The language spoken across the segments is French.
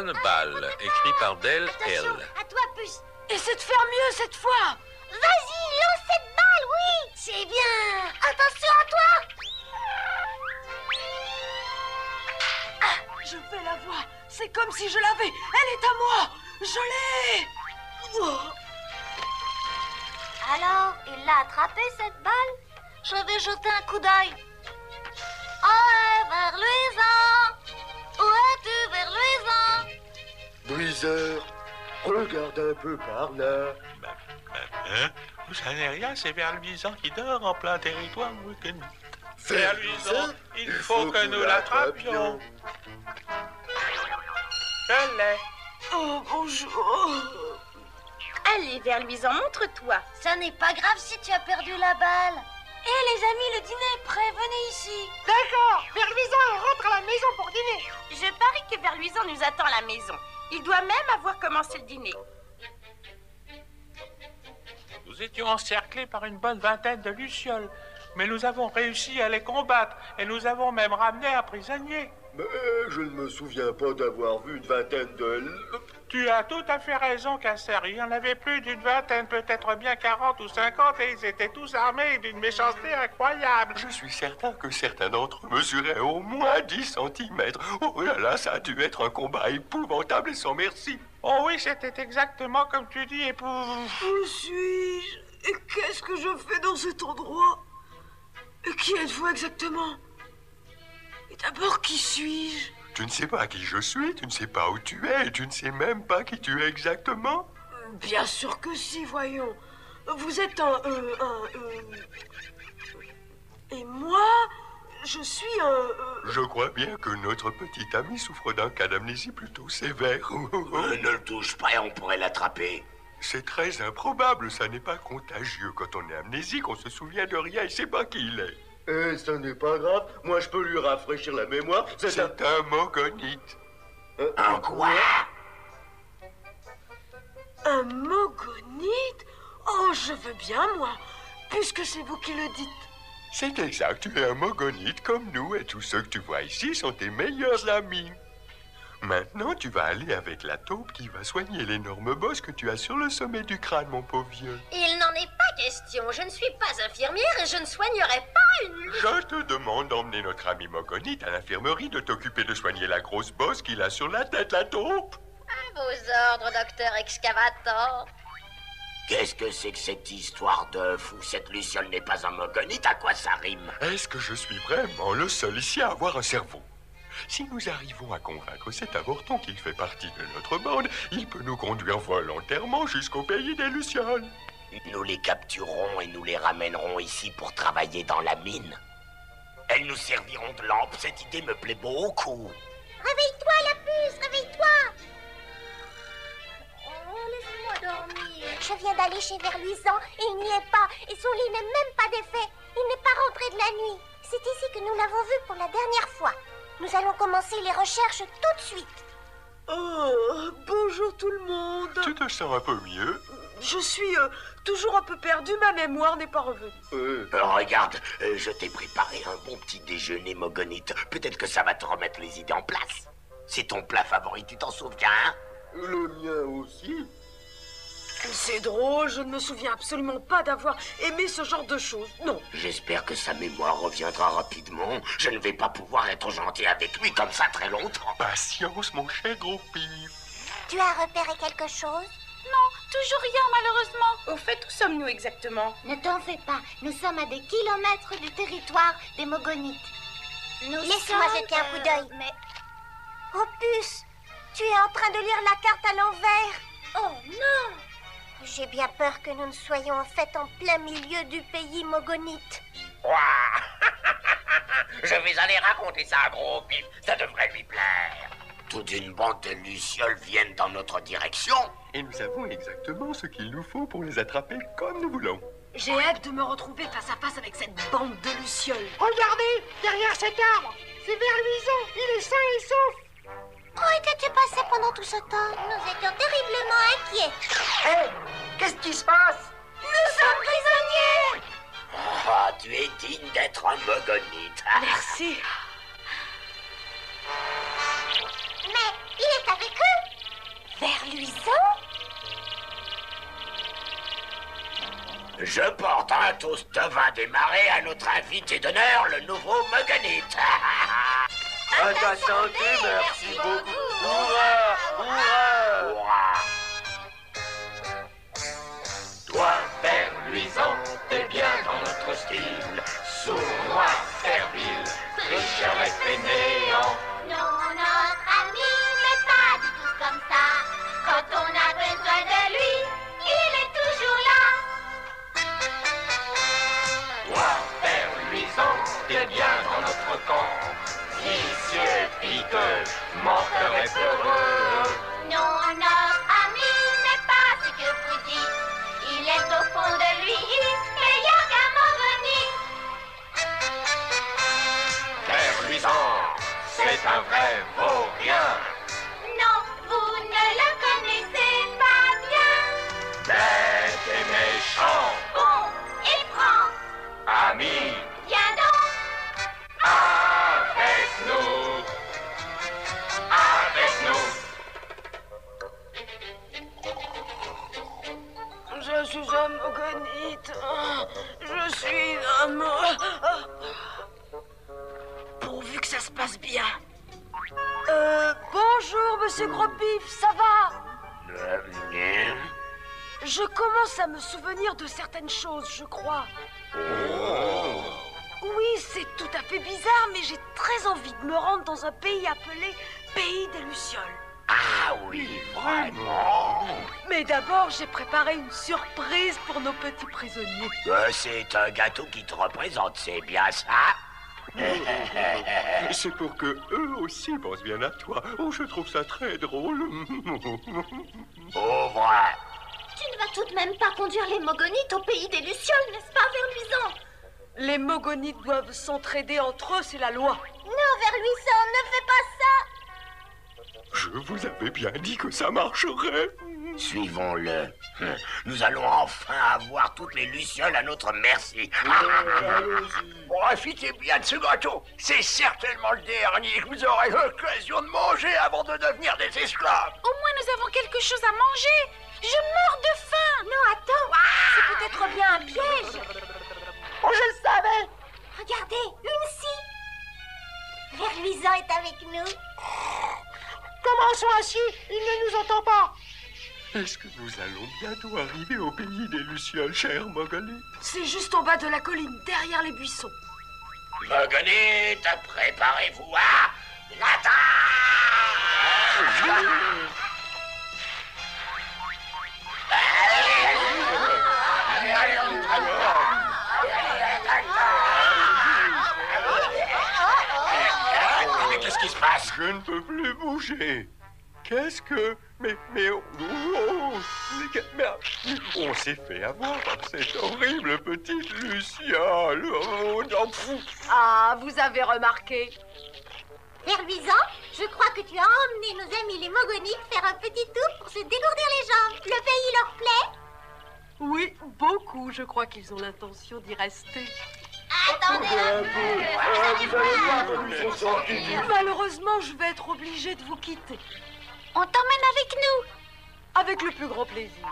bonne balle, écrit par Del L. À toi, Puce. Essaie de faire mieux cette fois. Vas-y, lance cette balle, oui. C'est bien. Attention à toi. Je vais la voir. C'est comme si je l'avais. Elle est à moi. Je l'ai. Oh. Alors, il l'a attrapée, cette balle? Je vais jeter un coup d'œil. Oh, vers Luisant. Où es-tu, vers Luisant? Briseur, regarde un peu par là. Ça n'est rien, c'est Verluisant qui dort en plein territoire. Verluisant, il faut que nous l'attrapions. Je l'ai. Oh, bonjour. Allez, Verluisant, montre-toi. Ça n'est pas grave si tu as perdu la balle. Eh, les amis, le dîner est prêt. Venez ici. D'accord, Verluisant rentre à la maison pour dîner. Je parie que Verluisant nous attend à la maison. Il doit même avoir commencé le dîner. Nous étions encerclés par une bonne vingtaine de lucioles, mais nous avons réussi à les combattre et nous avons même ramené un prisonnier. Mais je ne me souviens pas d'avoir vu une vingtaine de... Tu as tout à fait raison, Casser. Il y en avait plus d'une vingtaine, peut-être bien 40 ou 50, et ils étaient tous armés d'une méchanceté incroyable. Je suis certain que certains d'entre eux mesuraient au moins 10 centimètres. Oh là là, ça a dû être un combat épouvantable et sans merci. Oh oui, c'était exactement comme tu dis, Où suis-je? Et qu'est-ce que je fais dans cet endroit? Et qui êtes-vous exactement? Et d'abord, qui suis-je? Tu ne sais pas qui je suis, tu ne sais pas où tu es, et tu ne sais même pas qui tu es exactement. Bien sûr que si, voyons. Vous êtes Et moi, je suis Je crois bien que notre petit ami souffre d'un cas d'amnésie plutôt sévère. Ne le touche pas, on pourrait l'attraper. C'est très improbable, ça n'est pas contagieux. Quand on est amnésique, on se souvient de rien et sait pas qui il est. ça n'est pas grave, moi je peux lui rafraîchir la mémoire. C'est un mogonite. Un quoi? un mogonite? Oh, je veux bien, moi, puisque c'est vous qui le dites. C'est exact, tu es un mogonite comme nous et tous ceux que tu vois ici sont tes meilleurs amis. Maintenant, tu vas aller avec la taupe qui va soigner l'énorme bosse que tu as sur le sommet du crâne, mon pauvre vieux. Il n'en est pas question. Je ne suis pas infirmière et je ne soignerai pas une... Je te demande d'emmener notre ami mogonite à l'infirmerie, de t'occuper de soigner la grosse bosse qu'il a sur la tête, la taupe. À vos ordres, docteur Excavator. Qu'est-ce que c'est que cette histoire de fou? Cette luciole n'est pas un mogonite, à quoi ça rime? Est-ce que je suis vraiment le seul ici à avoir un cerveau? Si nous arrivons à convaincre cet avorton qu'il fait partie de notre bande, il peut nous conduire volontairement jusqu'au pays des lucioles. Nous les capturerons et nous les ramènerons ici pour travailler dans la mine. Elles nous serviront de lampe, cette idée me plaît beaucoup. Réveille-toi, la puce, réveille-toi. Oh, laisse-moi dormir. Je viens d'aller chez Verluisant et il n'y est pas. Et son lit n'est même pas défait. Il n'est pas rentré de la nuit. C'est ici que nous l'avons vu pour la dernière fois. Nous allons commencer les recherches tout de suite. Oh, bonjour tout le monde. Tu te sens un peu mieux? Je suis toujours un peu perdu, ma mémoire n'est pas revenue. Regarde, je t'ai préparé un bon petit déjeuner, mogonite. Peut-être que ça va te remettre les idées en place. C'est ton plat favori, tu t'en souviens, hein? Le mien aussi. C'est drôle, je ne me souviens absolument pas d'avoir aimé ce genre de choses, non. J'espère que sa mémoire reviendra rapidement. Je ne vais pas pouvoir être gentil avec lui comme ça très longtemps. Patience, mon cher gros pif. Tu as repéré quelque chose? Non, toujours rien, malheureusement. Au fait, où sommes-nous exactement? Ne t'en fais pas, nous sommes à des kilomètres du territoire des Mogonites. Laisse-moi jeter un coup d'œil. Mais... Oh, puce, tu es en train de lire la carte à l'envers. Oh non! J'ai bien peur que nous ne soyons en fait en plein milieu du pays mogonite. Je vais aller raconter ça à Gros Pif, ça devrait lui plaire. Toute une bande de lucioles viennent dans notre direction. Et nous savons exactement ce qu'il nous faut pour les attraper comme nous voulons. J'ai hâte de me retrouver face à face avec cette bande de lucioles. Regardez, derrière cet arbre, c'est Verluisant, il est sain et sauf. Où étais-tu passé pendant tout ce temps? Nous étions terriblement inquiets. Hé, qu'est-ce qui se passe? Nous sommes prisonniers! Ah, tu es digne d'être un mogonite. Merci. Mais il est avec eux. Vers Luisant? Je porte un toast de vin des marais à notre invité d'honneur, le nouveau Mogonite. À ta santé, merci beaucoup. Hurrah! Hurrah! Hurrah! Toi, vers luisant, t'es bien dans notre style. Sournois, servile, tricheur et fainéant. Non, notre ami n'est pas du tout comme ça. Quand on a besoin de lui, il est toujours là. Toi, vers luisant, t'es bien dans notre camp. Vicieux, piteux, menteur et peureux. Non, notre ami n'est pas ce que vous dites. Il est au fond de lui, meilleur qu'un Mogonite. Vers luisant, c'est un vrai vaurien. Non, vous ne le connaissez pas bien. Bête et méchant, Bon et franc, ami, viens donc. avec nous. Avec nous. Je suis un Mogonite. Je suis un Pourvu que ça se passe bien. Bonjour, monsieur Gros-Pif, ça va? Je commence à me souvenir de certaines choses, je crois. Oui, c'est tout à fait bizarre, mais j'ai très envie de me rendre dans un pays appelé Pays des Lucioles. Ah oui, vraiment. Mais d'abord, j'ai préparé une surprise pour nos petits prisonniers. C'est un gâteau qui te représente, c'est bien ça? C'est pour que eux aussi pensent bien à toi. Oh, je trouve ça très drôle. Ouvre. Tu ne vas tout de même pas conduire les Mogonites au pays des Lucioles, n'est-ce pas, Verluisant? Les Mogonites doivent s'entraider entre eux, c'est la loi. Non, Verluisant, ne fais pas ça. Je vous avais bien dit que ça marcherait. Suivons-le. Nous allons enfin avoir toutes les lucioles à notre merci. Profitez bien de ce gâteau. C'est certainement le dernier que vous aurez l'occasion de manger avant de devenir des esclaves. Au moins, nous avons quelque chose à manger. Je meurs de faim. Non, attends, c'est peut-être bien un piège. Oh, je le savais. Regardez, une scie. Verluisant est avec nous. Commençons ainsi, il ne nous entend pas. Est-ce que nous allons bientôt arriver au pays des Lucioles, cher Mogonite? C'est juste en bas de la colline, derrière les buissons. Mogonite, préparez-vous à l'attaque! Mais qu'est-ce qui se passe? Je ne peux plus bouger. Qu'est-ce que... Mais on s'est fait avoir par cette horrible petite Luciole. Oh, non, Ah, vous avez remarqué. Verluisant, je crois que tu as emmené nos amis les Mogonites faire un petit tour pour se dégourdir les jambes. Le pays leur plaît? Oui, beaucoup. Je crois qu'ils ont l'intention d'y rester. Attendez un peu. Malheureusement, je vais être obligée de vous quitter. On t'emmène avec nous. Avec le plus grand plaisir.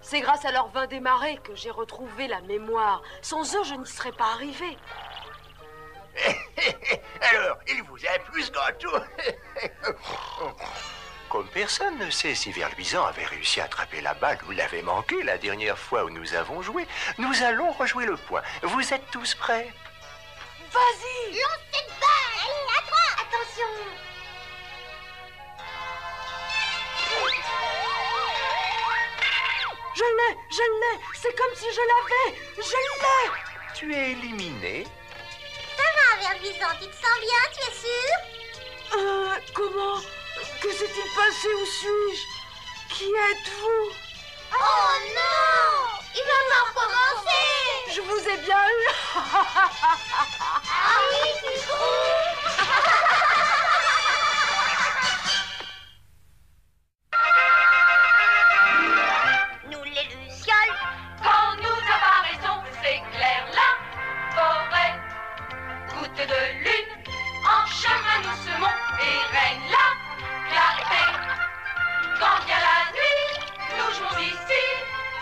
C'est grâce à leur vin des marais que j'ai retrouvé la mémoire. Sans eux, je n'y serais pas arrivée. Alors, il vous a plu ce gâteau? Comme personne ne sait si Verluisant avait réussi à attraper la balle ou l'avait manqué la dernière fois où nous avons joué, nous allons rejouer le point. Vous êtes tous prêts? Vas-y! Lance cette balle. Allez, à toi. Attention. Je l'ai! C'est comme si je l'avais! Je l'ai! Tu es éliminé. Ça va, Verluisant, tu te sens bien, tu es sûr? Comment? Que s'est-il passé? Où suis-je? Qui êtes-vous? Oh non! Il va pas recommencer! Je vous ai bien eu! Ah oui, tu trouves? Nous les lucioles, quand nous apparaissons, c'est clair la forêt. Goutte de lune, en chemin nous semons et règne la clarté. Quand vient la nuit, nous jouons ici,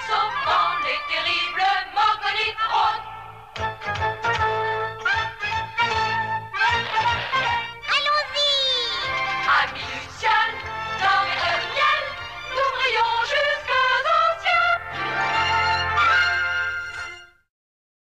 sauvant les terribles Mogonites.